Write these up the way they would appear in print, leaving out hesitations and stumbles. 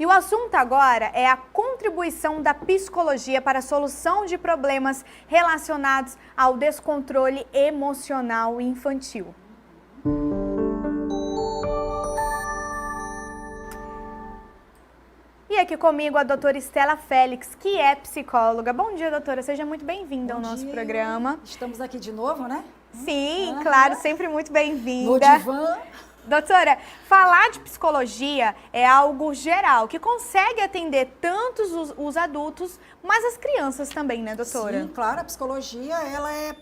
o assunto agora é a contribuição da psicologia para a solução de problemas relacionados ao descontrole emocional infantil. E aqui comigo a doutora Estela Félix, que é psicóloga. Bom dia, doutora. Seja muito bem-vinda ao nosso programa. Estamos aqui de novo, né? Sim, claro, sempre muito bem-vinda. No divã. Doutora, falar de psicologia é algo geral, que consegue atender tanto os adultos, mas as crianças também, né, doutora? Sim, claro, a psicologia ela é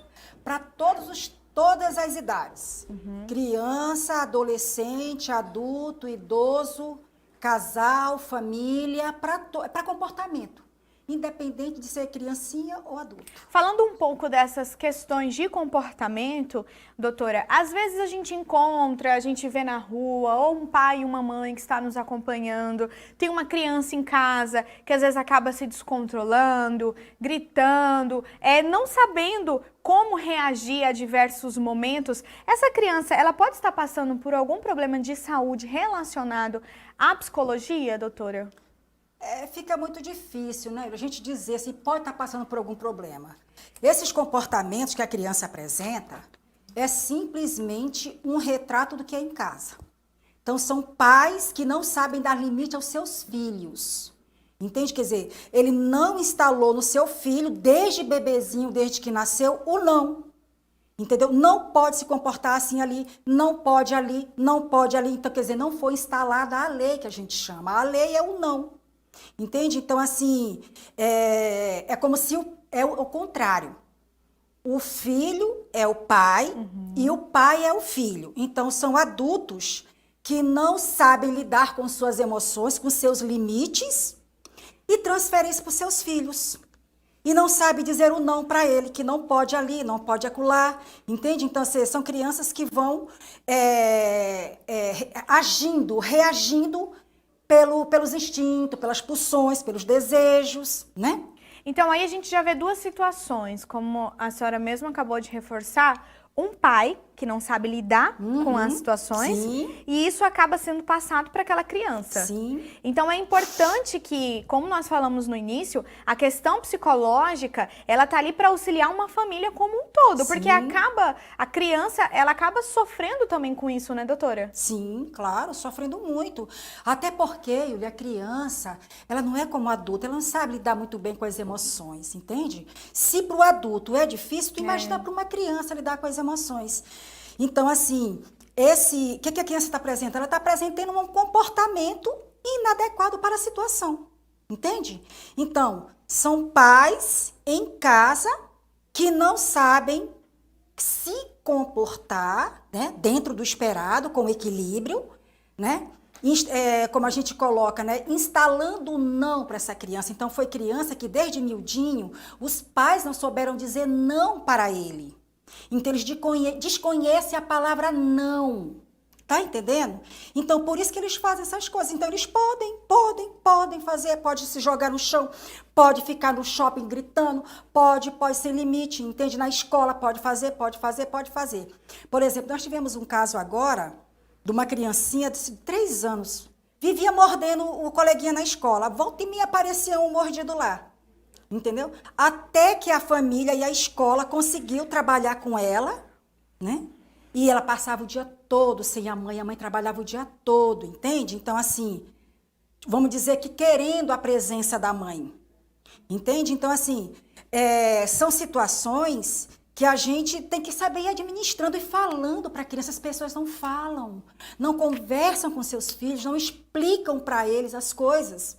para todas as idades. Criança, adolescente, adulto, idoso, casal, família, para comportamento. Independente de ser criancinha ou adulto. Falando um pouco dessas questões de comportamento, doutora, às vezes a gente vê na rua, ou um pai e uma mãe que está nos acompanhando, tem uma criança em casa que às vezes acaba se descontrolando, gritando, não sabendo como reagir a diversos momentos. Essa criança, ela pode estar passando por algum problema de saúde relacionado à psicologia, doutora? Fica muito difícil, né? A gente dizer assim, pode estar passando por algum problema. Esses comportamentos que a criança apresenta é simplesmente um retrato do que é em casa. Então, são pais que não sabem dar limite aos seus filhos. Entende? Quer dizer, ele não instalou no seu filho, desde bebezinho, desde que nasceu, o não. Entendeu? Não pode se comportar assim ali, não pode ali, não pode ali. Então, quer dizer, não foi instalada a lei que a gente chama. A lei é o não. Entende? Então, assim, é como se é o contrário. O filho é o pai e o pai é o filho. Então, são adultos que não sabem lidar com suas emoções, com seus limites e transferem isso para os seus filhos. E não sabe dizer o não para ele, que não pode ali, não pode acolá. Entende? Então, assim, são crianças que vão reagindo pelos instintos, pelas pulsões, pelos desejos, né? Então, aí a gente já vê duas situações, como a senhora mesma acabou de reforçar. Um pai que não sabe lidar com as situações, sim. E isso acaba sendo passado para aquela criança. Sim. Então é importante que, como nós falamos no início, a questão psicológica, ela tá ali para auxiliar uma família como um todo, porque a criança, ela acaba sofrendo também com isso, né, doutora? Sim, claro, sofrendo muito. Até porque, Yuli, a criança, ela não é como adulta, ela não sabe lidar muito bem com as emoções, entende? Se para o adulto é difícil, tu imagina para uma criança lidar com as emoções. Então, assim, o que a criança está apresentando? Ela está apresentando um comportamento inadequado para a situação, entende? Então, são pais em casa que não sabem se comportar, né, dentro do esperado, com equilíbrio, né? Como a gente coloca, né, instalando o não para essa criança. Então, foi criança que, desde miudinho, os pais não souberam dizer não para ele. Então, eles desconhecem a palavra não. Tá entendendo? Então, por isso que eles fazem essas coisas. Então, eles podem fazer, pode se jogar no chão, pode ficar no shopping gritando, pode sem limite, entende? Na escola pode fazer. Por exemplo, nós tivemos um caso agora de uma criancinha de 3 anos, vivia mordendo o coleguinha na escola. Volta e meia aparecia um mordido lá. Entendeu? Até que a família e a escola conseguiu trabalhar com ela, né? E ela passava o dia todo sem a mãe trabalhava o dia todo, entende? Então, assim, vamos dizer que querendo a presença da mãe, entende? Então, assim, são situações que a gente tem que saber ir administrando e falando para a criança. As pessoas não falam, não conversam com seus filhos, não explicam para eles as coisas.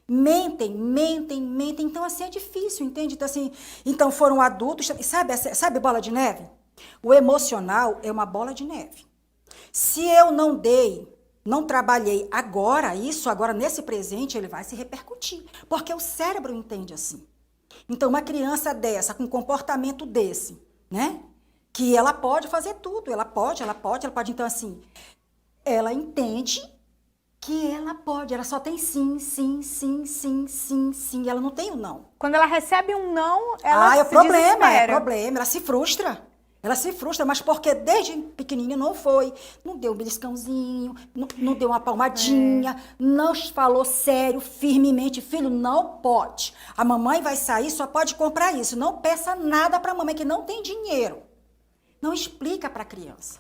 Mentem. Então, assim, é difícil, entende? Então, assim, foram adultos, sabe bola de neve? O emocional é uma bola de neve. Se eu não trabalhei agora, nesse presente, ele vai se repercutir. Porque o cérebro entende assim. Então, uma criança dessa, com um comportamento desse, né? Que ela pode fazer tudo, ela pode. Então, assim, ela entende que ela pode, ela só tem sim, ela não tem o não. Quando ela recebe um não, ela se é problema, desespera. ela se frustra. Ela se frustra, mas porque desde pequenininha não foi. Não deu um beliscãozinho, não deu uma palmadinha, não falou sério, firmemente, filho, não pode. A mamãe vai sair, só pode comprar isso. Não peça nada para a mamãe que não tem dinheiro. Não explica para a criança.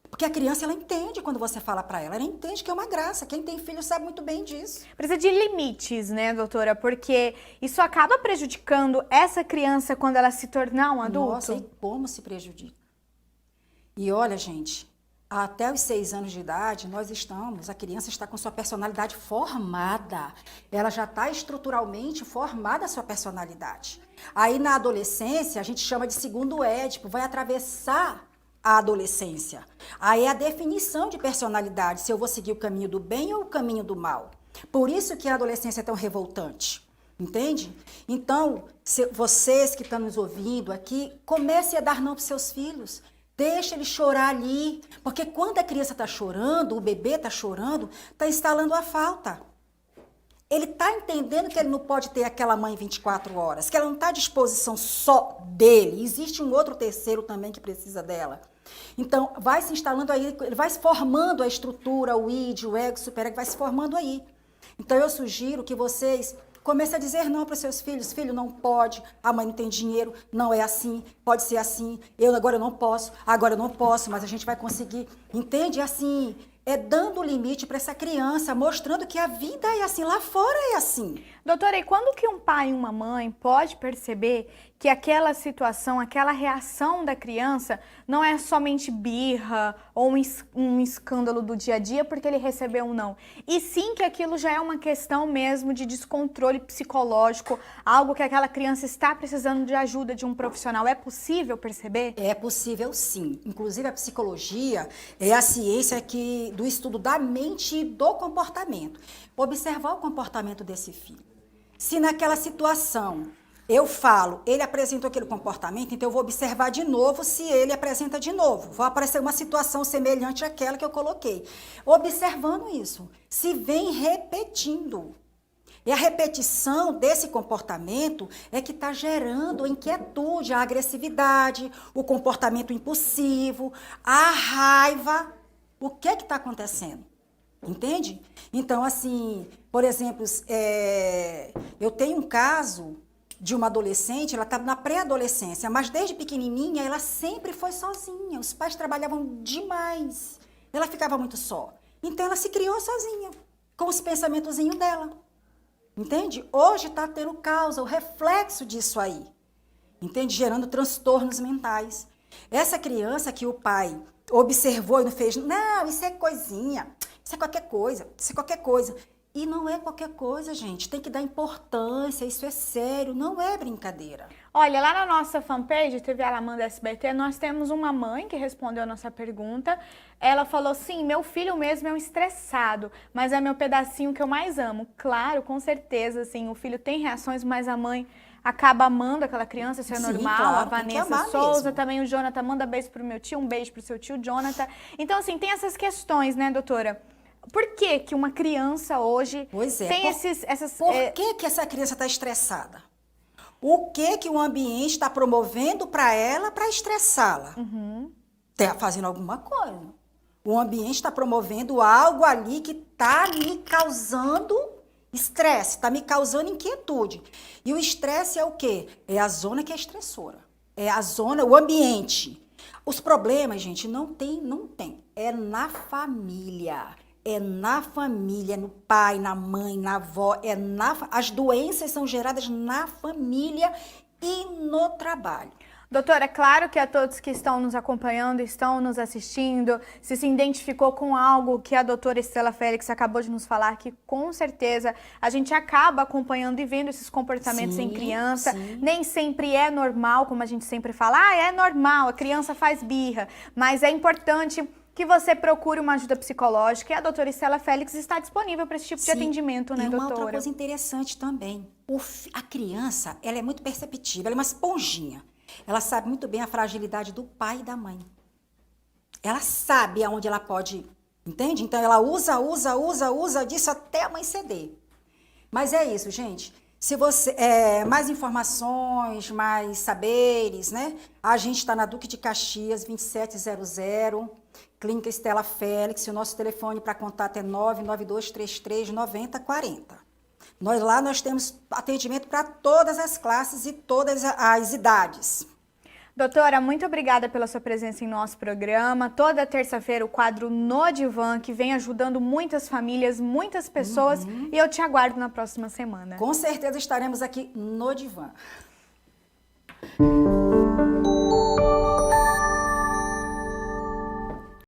Porque a criança, ela entende quando você fala para ela. Ela entende que é uma graça. Quem tem filho sabe muito bem disso. Precisa de limites, né, doutora? Porque isso acaba prejudicando essa criança quando ela se tornar um adulto. Nossa, e como se prejudica. E olha, gente, até os 6 anos de idade, a criança está com sua personalidade formada. Ela já está estruturalmente formada a sua personalidade. Aí, na adolescência, a gente chama de segundo Édipo, vai atravessar a adolescência. Aí é a definição de personalidade, se eu vou seguir o caminho do bem ou o caminho do mal. Por isso que a adolescência é tão revoltante, entende? Então, vocês que estão nos ouvindo aqui, comecem a dar não para os seus filhos. Deixa ele chorar ali, porque quando a criança está chorando, o bebê está chorando, está instalando a falta. Ele está entendendo que ele não pode ter aquela mãe 24 horas, que ela não está à disposição só dele. Existe um outro terceiro também que precisa dela. Então, vai se instalando aí, ele vai se formando a estrutura, o id, o ego, o superego, vai se formando aí. Então, eu sugiro que vocês comecem a dizer não para os seus filhos. Filho, não pode, a mãe não tem dinheiro, não é assim, pode ser assim, agora eu não posso, mas a gente vai conseguir. Entende? Assim, é dando limite para essa criança, mostrando que a vida é assim, lá fora é assim. Doutora, e quando que um pai e uma mãe pode perceber que aquela situação, aquela reação da criança não é somente birra ou um escândalo do dia a dia porque ele recebeu um não, e sim que aquilo já é uma questão mesmo de descontrole psicológico, algo que aquela criança está precisando de ajuda de um profissional? É possível perceber? É possível, sim. Inclusive, a psicologia é a ciência do estudo da mente e do comportamento. Observar o comportamento desse filho. Se naquela situação eu falo, ele apresentou aquele comportamento, então eu vou observar de novo se ele apresenta de novo. Vai aparecer uma situação semelhante àquela que eu coloquei. Observando isso, se vem repetindo. E a repetição desse comportamento é que está gerando a inquietude, a agressividade, o comportamento impulsivo, a raiva. O que está acontecendo? Entende? Então, assim, por exemplo, eu tenho um caso de uma adolescente, ela estava na pré-adolescência, mas desde pequenininha ela sempre foi sozinha. Os pais trabalhavam demais. Ela ficava muito só. Então, ela se criou sozinha, com os pensamentozinhos dela. Entende? Hoje está tendo causa, o reflexo disso aí. Entende? Gerando transtornos mentais. Essa criança que o pai observou e não fez, não, isso é coisinha, isso é qualquer coisa, isso é qualquer coisa. E não é qualquer coisa, gente. Tem que dar importância, isso é sério, não é brincadeira. Olha, lá na nossa fanpage, TV Alamanda SBT, nós temos uma mãe que respondeu a nossa pergunta. Ela falou, sim, meu filho mesmo é um estressado, mas é meu pedacinho que eu mais amo. Claro, com certeza, sim, o filho tem reações, mas a mãe acaba amando aquela criança, isso é normal. Claro, a Vanessa Souza, mesmo. também o Jonathan, manda beijo pro meu tio, um beijo pro seu tio Jonathan. Então, assim, tem essas questões, né, doutora? Por que que uma criança hoje tem essas... Por que essa criança está estressada? O que o ambiente está promovendo para ela para estressá-la? Está fazendo alguma coisa. O ambiente está promovendo algo ali que está me causando estresse, está me causando inquietude. E o estresse é o quê? É a zona que é estressora. É a zona, o ambiente. Os problemas, gente, não tem. É na família. É na família, no pai, na mãe, na avó, as doenças são geradas na família e no trabalho. Doutora, é claro que a todos que estão nos acompanhando, estão nos assistindo, se identificou com algo que a doutora Estela Félix acabou de nos falar, que com certeza a gente acaba acompanhando e vendo esses comportamentos em criança. Sim. Nem sempre é normal, como a gente sempre fala, é normal, a criança faz birra, mas é importante que você procure uma ajuda psicológica, e a doutora Estela Félix está disponível para esse tipo de atendimento, né, doutora? E uma outra coisa interessante também, a criança, ela é muito perceptível, ela é uma esponjinha. Ela sabe muito bem a fragilidade do pai e da mãe. Ela sabe aonde ela pode, entende? Então, ela usa disso até a mãe ceder. Mas é isso, gente. Se você mais informações, mais saberes, né? A gente está na Duque de Caxias, 2700, Clínica Estela Félix. O nosso telefone para contato é 992339040. Nós temos atendimento para todas as classes e todas as idades. Doutora, muito obrigada pela sua presença em nosso programa. Toda terça-feira o quadro No Divã, que vem ajudando muitas famílias, muitas pessoas. E eu te aguardo na próxima semana. Com certeza estaremos aqui no Divã.